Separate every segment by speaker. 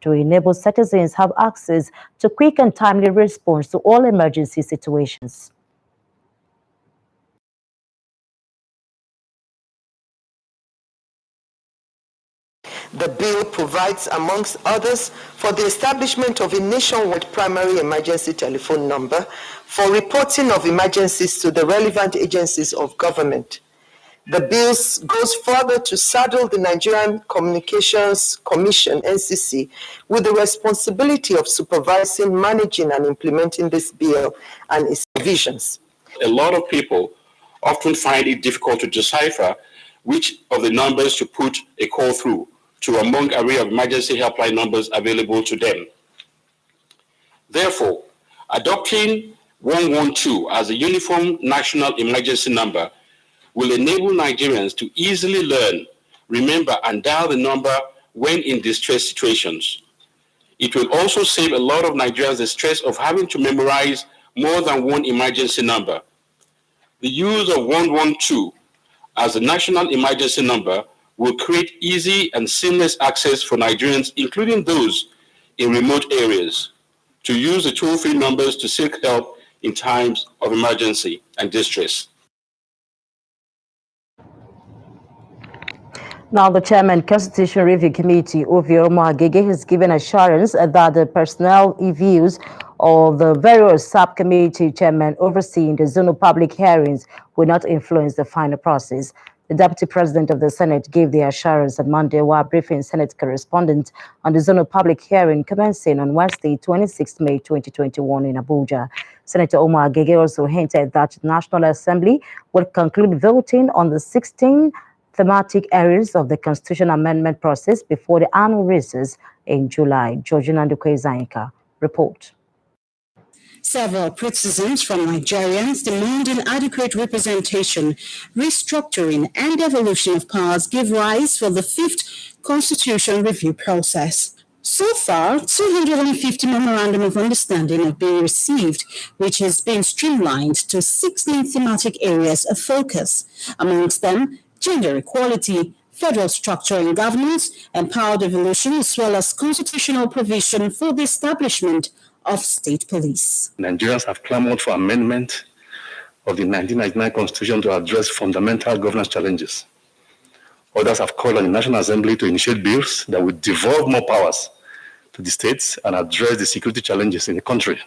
Speaker 1: to enable citizens have access to quick and timely response to all emergency situations.
Speaker 2: The bill provides, amongst others, for the establishment of a nationwide primary emergency telephone number for reporting of emergencies to the relevant agencies of government. The bill goes further to saddle the Nigerian Communications Commission, NCC, with the responsibility of supervising, managing, and implementing this bill and its provisions.
Speaker 3: A lot of people often find it difficult to decipher which of the numbers to put a call through to among array of emergency helpline numbers available to them. Therefore, adopting 112 as a uniform national emergency number will enable Nigerians to easily learn, remember, and dial the number when in distress situations. It will also save a lot of Nigerians the stress of having to memorize more than one emergency number. The use of 112 as a national emergency number will create easy and seamless access for Nigerians, including those in remote areas, to use the toll-free numbers to seek help in times of emergency and distress.
Speaker 1: Now, the Chairman, Constitution Review Committee, Ovioma Agege, has given assurance that the personnel reviews of the various subcommittee chairmen overseeing the zonal public hearings will not influence the final process. The Deputy President of the Senate gave the assurance on Monday while briefing Senate correspondents on the zonal public hearing commencing on Wednesday, 26 May 2021 in Abuja. Senator Omar Agege also hinted that the National Assembly will conclude voting on the 16 thematic areas of the Constitution amendment process before the annual recess in July. Georgina Ndukwe-Zainka report.
Speaker 4: Several criticisms from Nigerians demanding adequate representation, restructuring, and devolution of powers give rise for the fifth constitution review process. So far, 250 memorandum of understanding have been received, which has been streamlined to 16 thematic areas of focus. Amongst them, gender equality, federal structure and governance, and power devolution, as well as constitutional provision for the establishment of state police.
Speaker 5: Nigerians have clamored for amendment of the 1999 Constitution to address fundamental governance challenges. Others have called on the National Assembly to initiate bills that would devolve more powers to the states and address the security challenges in the country.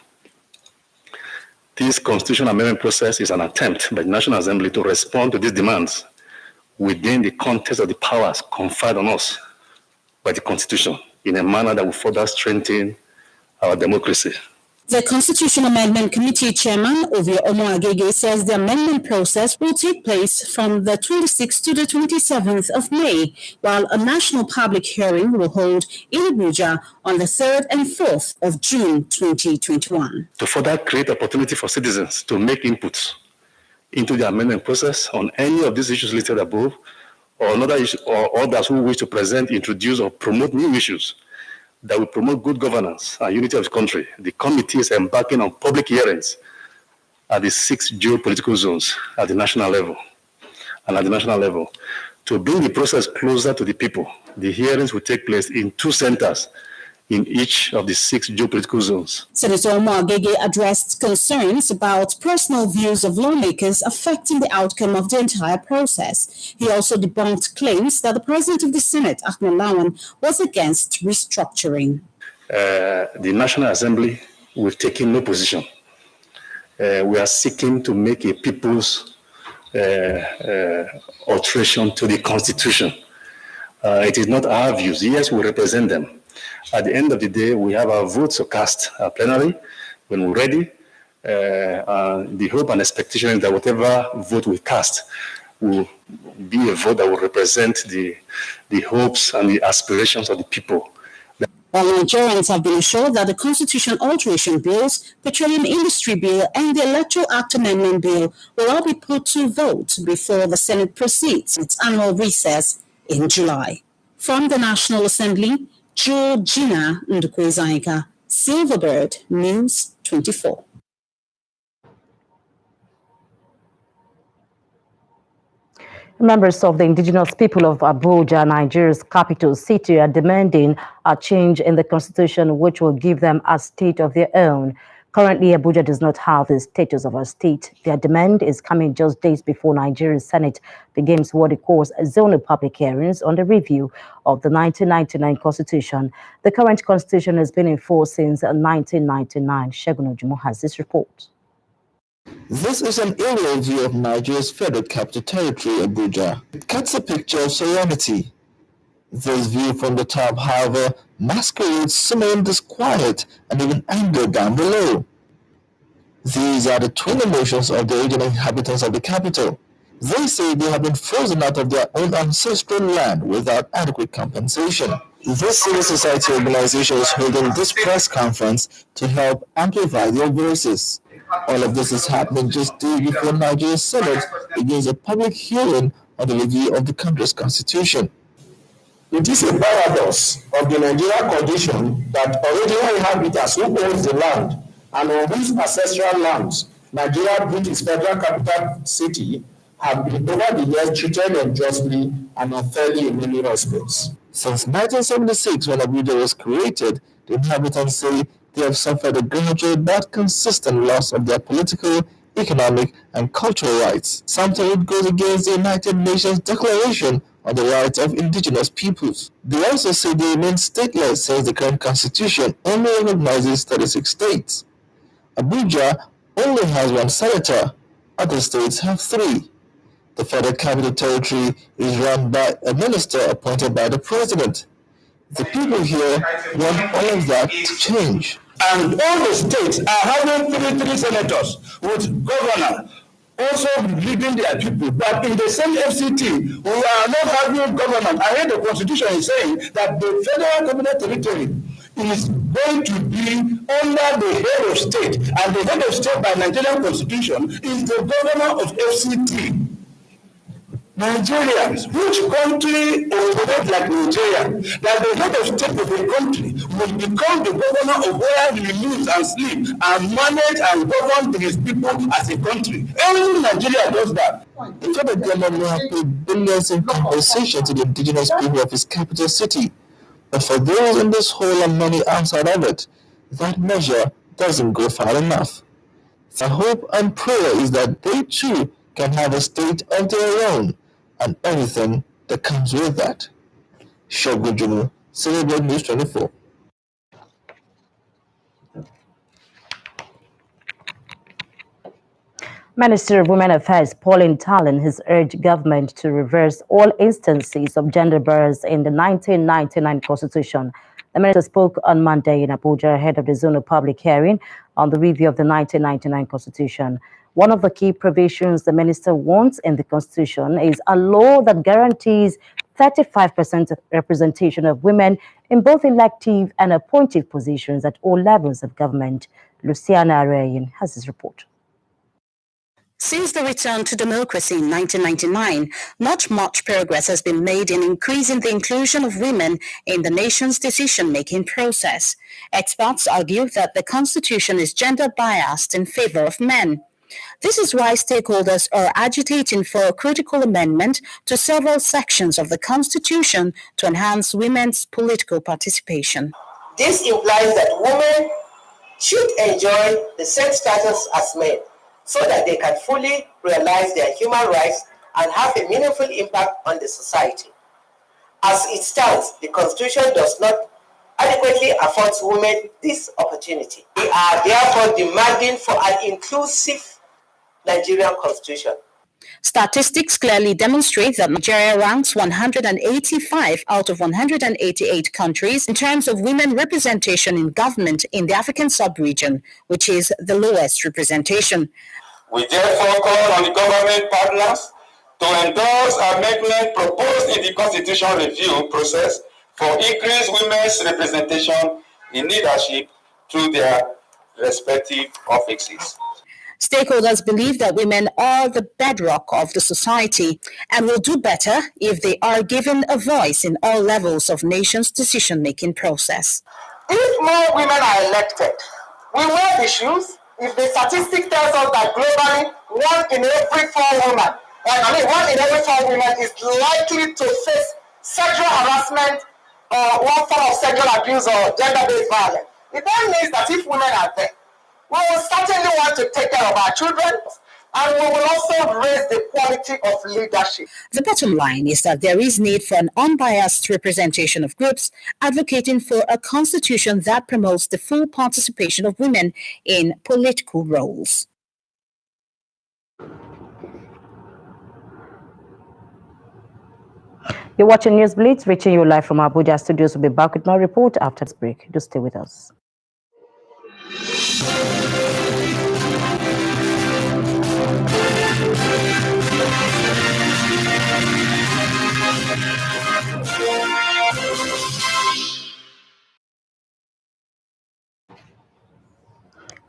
Speaker 5: This constitutional amendment process is an attempt by the National Assembly to respond to these demands within the context of the powers conferred on us by the Constitution in a manner that will further strengthen our democracy.
Speaker 4: The Constitution Amendment Committee Chairman, Ovioma Agege, says the amendment process will take place from the 26th to the 27th of May, while a national public hearing will hold in Abuja on the 3rd and 4th of June 2021.
Speaker 5: To further create opportunity for citizens to make inputs into the amendment process on any of these issues listed above, or another issue, or others who wish to present, introduce, or promote new issues that will promote good governance and unity of the country, the committee is embarking on public hearings at the 6 geopolitical zones at the national level. And at the national level, to bring the process closer to the people, the hearings will take place in 2 centers in each of the 6 geopolitical zones.
Speaker 4: Senator Omar Agege addressed concerns about personal views of lawmakers affecting the outcome of the entire process. He also debunked claims that the President of the Senate, Ahmed Lawan, was against restructuring.
Speaker 5: The National Assembly will take no position. We are seeking to make a people's alteration to the Constitution. It is not our views. Yes, we represent them. At the end of the day, we have our votes to cast plenary when we're ready. The hope and expectation is that whatever vote we cast will be a vote that will represent the hopes and the aspirations of the people.
Speaker 4: While Nigerians have been assured that the Constitution Alteration Bills, Petroleum Industry Bill, and the Electoral Act Amendment Bill will all be put to vote before the Senate proceeds its annual recess in July. From the National Assembly, Georgina Ndukwe-Zainka, Silverbird News 24.
Speaker 1: Members of the indigenous people of Abuja, Nigeria's capital city, are demanding a change in the constitution which will give them a state of their own. Currently, Abuja does not have the status of a state. Their demand is coming just days before Nigeria's Senate begins what it calls zonal public hearings on the review of the 1999 constitution. The current constitution has been in force since 1999. Shegun Ojumo has this report.
Speaker 6: This is an aerial view of Nigeria's Federal Capital Territory, Abuja. It cuts a picture of serenity. This view from the top, however, masquerades some disquiet and even anger down below. These are the twin emotions of the original inhabitants of the capital. They say they have been frozen out of their own ancestral land without adequate compensation. This civil society organization is holding this press conference to help amplify their voices. All of this is happening just days before Nigeria's Senate begins a public hearing on the review of the country's constitution.
Speaker 7: It is a paradox of the Nigerian condition that original inhabitants who owns the land and on whose ancestral lands Nigeria built its federal capital city have been over the years treated unjustly and unfairly in many respects.
Speaker 6: Since 1976, when Abuja was created, the inhabitants say they have suffered a gradual but consistent loss of their political, economic, and cultural rights, something that goes against the United Nations Declaration on the Rights of Indigenous Peoples. They also say they remain stateless since the current constitution only recognizes 36 states. Abuja only has one senator, other states have 3. The Federal Capital Territory is run by a minister appointed by the president. The people here want all of that to change.
Speaker 7: And all the states are having three senators with governor also leading their people. But in the same FCT, we are not having government. I heard the constitution is saying that the Federal Capital Territory is going to be under the head of state. And the head of state by Nigerian constitution is the governor of FCT. Nigerians, which country operates like Nigeria, that the head of state of a country will become the governor of where he lives and sleeps and manage and govern his people as a country. Only Nigeria does that.
Speaker 6: The federal government will have paid billions in compensation to the indigenous people of its capital city. But for those in this hole and money outside of it, that measure doesn't go far enough. The hope and prayer is that they too can have a state of their own, and everything that comes with that. Shegun Ojumo, Celebrate News 24.
Speaker 1: Minister of Women Affairs Pauline Talon has urged government to reverse all instances of gender bias in the 1999 Constitution. The minister spoke on Monday in Abuja ahead of the zonal public hearing on the review of the 1999 Constitution. One of the key provisions the minister wants in the Constitution is a law that guarantees 35% representation of women in both elective and appointed positions at all levels of government. Luciana Arayan has this report.
Speaker 4: Since the return to democracy in 1999, not much progress has been made in increasing the inclusion of women in the nation's decision-making process. Experts argue that the Constitution is gender-biased in favor of men. This is why stakeholders are agitating for a critical amendment to several sections of the Constitution to enhance women's political participation.
Speaker 2: This implies that women should enjoy the same status as men so that they can fully realize their human rights and have a meaningful impact on the society. As it stands, the Constitution does not adequately afford women this opportunity. We are therefore demanding for an inclusive Nigerian Constitution.
Speaker 4: Statistics clearly demonstrate that Nigeria ranks 185 out of 188 countries in terms of women representation in government in the African sub-region, which is the lowest representation.
Speaker 8: We therefore call on the government partners to endorse amendment proposed in the constitution review process for increased women's representation in leadership through their respective offices.
Speaker 4: Stakeholders believe that women are the bedrock of the society and will do better if they are given a voice in all levels of nation's decision-making process.
Speaker 2: If more women are elected, we wear the shoes. If the statistic tells us that globally, 1 in every 4 women 1 in every 4 women is likely to face sexual harassment or one form of sexual abuse or gender-based violence. It then means that if women are there, we will certainly want to take care of our children, and we will also raise the quality of leadership.
Speaker 4: The bottom line is that there is need for an unbiased representation of groups advocating for a constitution that promotes the full participation of women in political roles.
Speaker 1: You're watching Newsblitz, reaching you live from Abuja studios. We'll be back with more report after this break. Do stay with us.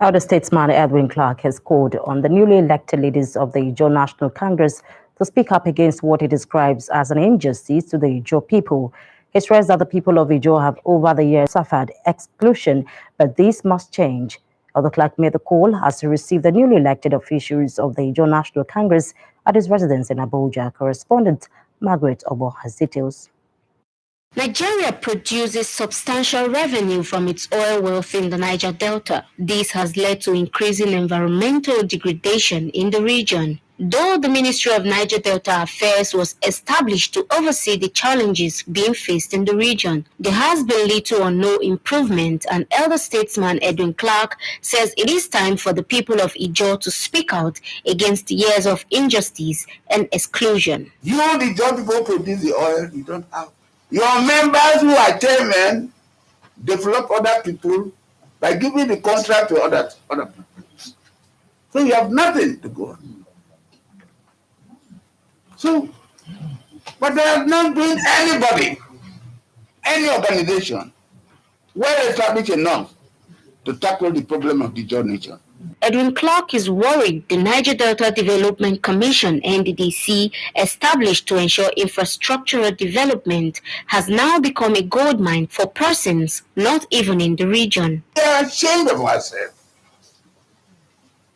Speaker 1: Elder statesman Edwin Clark has called on the newly elected leaders of the Ijaw National Congress to speak up against what he describes as an injustice to the Ijaw people. He stressed that the people of Ijaw have over the years suffered exclusion, but this must change. Elder Clark made the call as he received the newly elected officials of the Ijaw National Congress at his residence in Abuja. Correspondent Margaret Obo has details.
Speaker 9: Nigeria produces substantial revenue from its oil wealth in the Niger Delta. This has led to increasing environmental degradation in the region. Though the Ministry of Niger Delta Affairs was established to oversee the challenges being faced in the region, there has been little or no improvement, and elder statesman Edwin Clark says it is time for the people of Ijaw to speak out against years of injustice and exclusion.
Speaker 7: You, the Ijaw people, produce the oil, you don't have. Your members who are chairmen develop other people by giving the contract to other people. So you have nothing to go on. So, but they are not doing anybody, any organization, well established enough to tackle the problem of the Ijaw nation.
Speaker 9: Edwin Clark is worried the Niger Delta Development Commission, NDDC, established to ensure infrastructural development, has now become a goldmine for persons not even in the region.
Speaker 7: We are ashamed of ourselves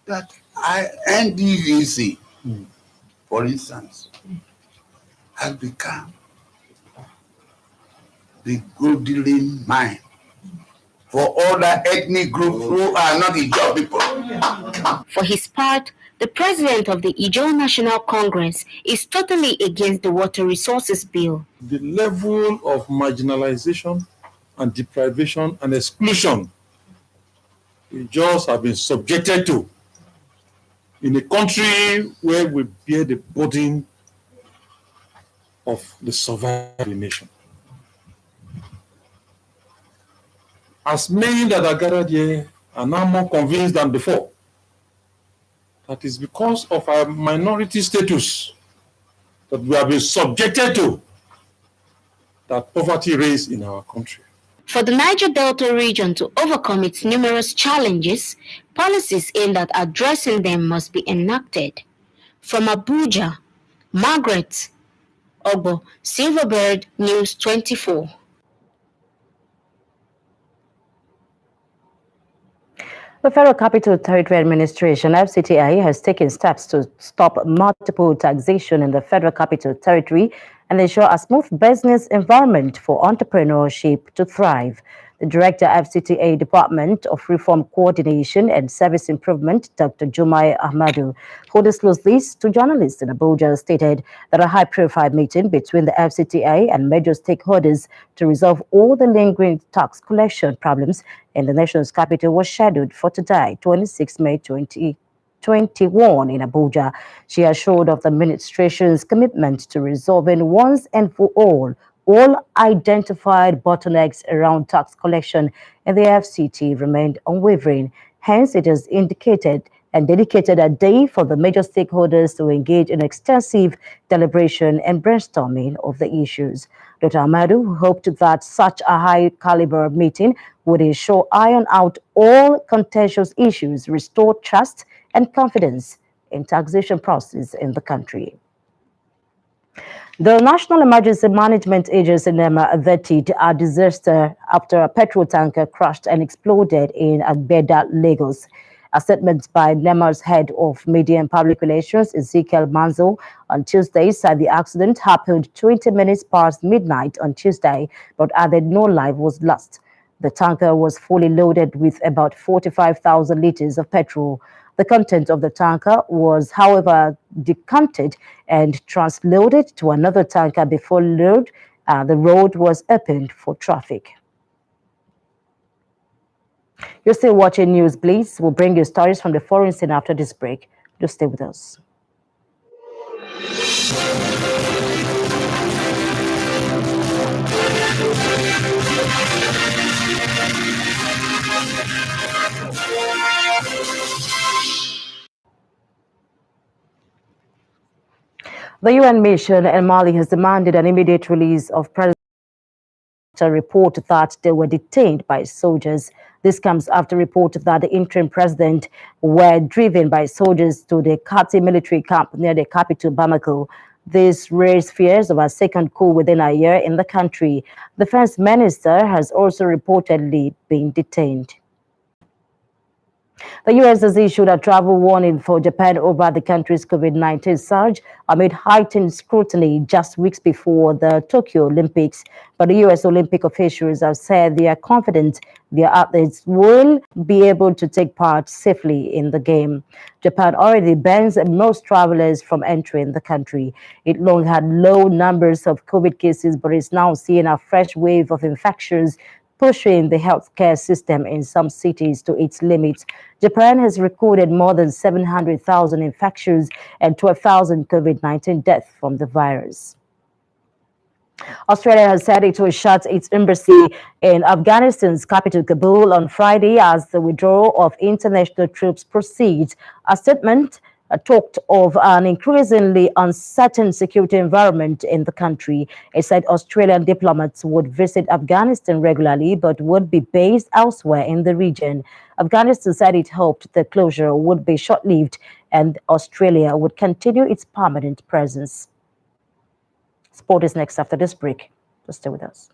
Speaker 7: that NDDC, for instance, has become the gold dealing mine for other ethnic groups who are not Ijaw people.
Speaker 9: For his part, the president of the Ijaw National Congress is totally against the Water Resources Bill.
Speaker 10: The level of marginalization and deprivation and exclusion Ijaws have been subjected to in a country where we bear the burden of the survival of the nation. As many that are gathered here are now more convinced than before that it's because of our minority status that we have been subjected to that poverty reigns in our country.
Speaker 9: For the Niger Delta region to overcome its numerous challenges, policies aimed at addressing them must be enacted. From Abuja, Margaret Obo, Silverbird News 24.
Speaker 1: The Federal Capital Territory Administration, FCTA, has taken steps to stop multiple taxation in the Federal Capital Territory and ensure a smooth business environment for entrepreneurship to thrive. The Director, FCTA Department of Reform Coordination and Service Improvement, Dr. Jumai Ahmadu, who disclosed this to journalists in Abuja, stated that a high-profile meeting between the FCTA and major stakeholders to resolve all the lingering tax collection problems in the nation's capital was scheduled for today, 26 May 2021 in Abuja. She assured of the administration's commitment to resolving once and for all identified bottlenecks around tax collection, and the FCT remained unwavering. Hence, it has indicated and dedicated a day for the major stakeholders to engage in extensive deliberation and brainstorming of the issues. Dr. Ahmadu hoped that such a high-caliber meeting would ensure iron out all contentious issues, restore trust and confidence in taxation process in the country. The National Emergency Management Agency NEMA averted a disaster after a petrol tanker crashed and exploded in Agbeda, Lagos. A statement by NEMA's head of media and public relations, Ezekiel Manzo, on Tuesday said the accident happened 20 minutes past midnight on Tuesday, but added no life was lost. The tanker was fully loaded with about 45,000 liters of petrol. The content of the tanker was, however, decanted and transloaded to another tanker before load. The road was opened for traffic. You're still watching Newsblitz. We'll bring you stories from the foreign scene after this break. Just stay with us. The UN mission in Mali has demanded an immediate release of President report that they were detained by soldiers. This comes after report that the interim president were driven by soldiers to the Kati military camp near the capital Bamako. This raised fears of a second coup within a year in the country. The defense minister has also reportedly been detained. The U.S. has issued a travel warning for Japan over the country's COVID-19 surge amid heightened scrutiny just weeks before the Tokyo Olympics. But the U.S. Olympic officials have said they are confident their athletes will be able to take part safely in the game. Japan already bans most travelers from entering the country. It long had low numbers of COVID cases, but is now seeing a fresh wave of infections, pushing the healthcare system in some cities to its limits. Japan has recorded more than 700,000 infections and 12,000 COVID-19 deaths from the virus. Australia has said it will shut its embassy in Afghanistan's capital Kabul on Friday as the withdrawal of international troops proceeds. A statement talked of an increasingly uncertain security environment in the country. It said Australian diplomats would visit Afghanistan regularly but would be based elsewhere in the region. Afghanistan said it hoped the closure would be short-lived and Australia would continue its permanent presence. Sport is next after this break. Just stay with us.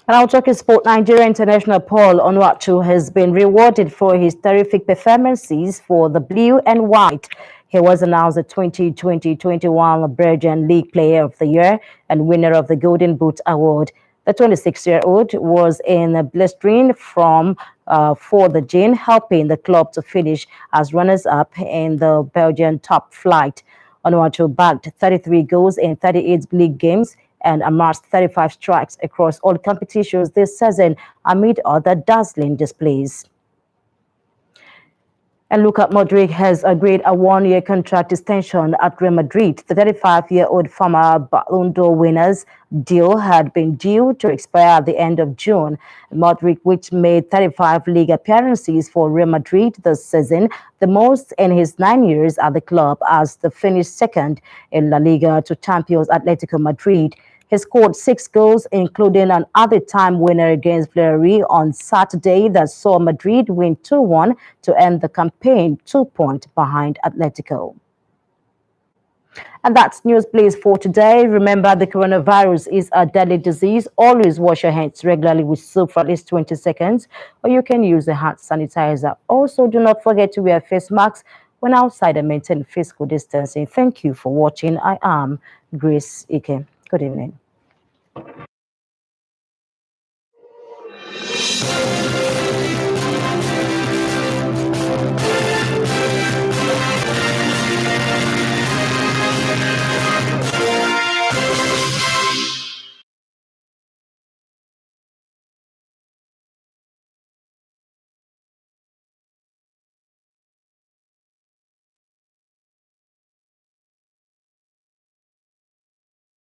Speaker 1: And our talking sport, Nigeria international Paul Onuachu has been rewarded for his terrific performances for the blue and white. He was announced the 2020-21 Belgian League Player of the Year and winner of the Golden Boot Award. The 26-year-old was in a blistering form for the Gin, helping the club to finish as runners-up in the Belgian top flight. Onuachu bagged 33 goals in 38 league games and amassed 35 strikes across all competitions this season amid other dazzling displays. And Luka Modric has agreed a one-year contract extension at Real Madrid. The 35-year-old former Ballon d'Or winner's deal had been due to expire at the end of June. Modric, which made 35 league appearances for Real Madrid this season, the most in his 9 years at the club, as the finished second in La Liga to champions Atletico Madrid. He scored 6 goals, including an added-time winner against Villarreal on Saturday that saw Madrid win 2-1 to end the campaign 2 points behind Atletico. And that's Newsblitz for today. Remember, the coronavirus is a deadly disease. Always wash your hands regularly with soap for at least 20 seconds, or you can use a hand sanitizer. Also, do not forget to wear face masks when outside and maintain physical distancing. Thank you for watching. I am Grace Ike. Good evening.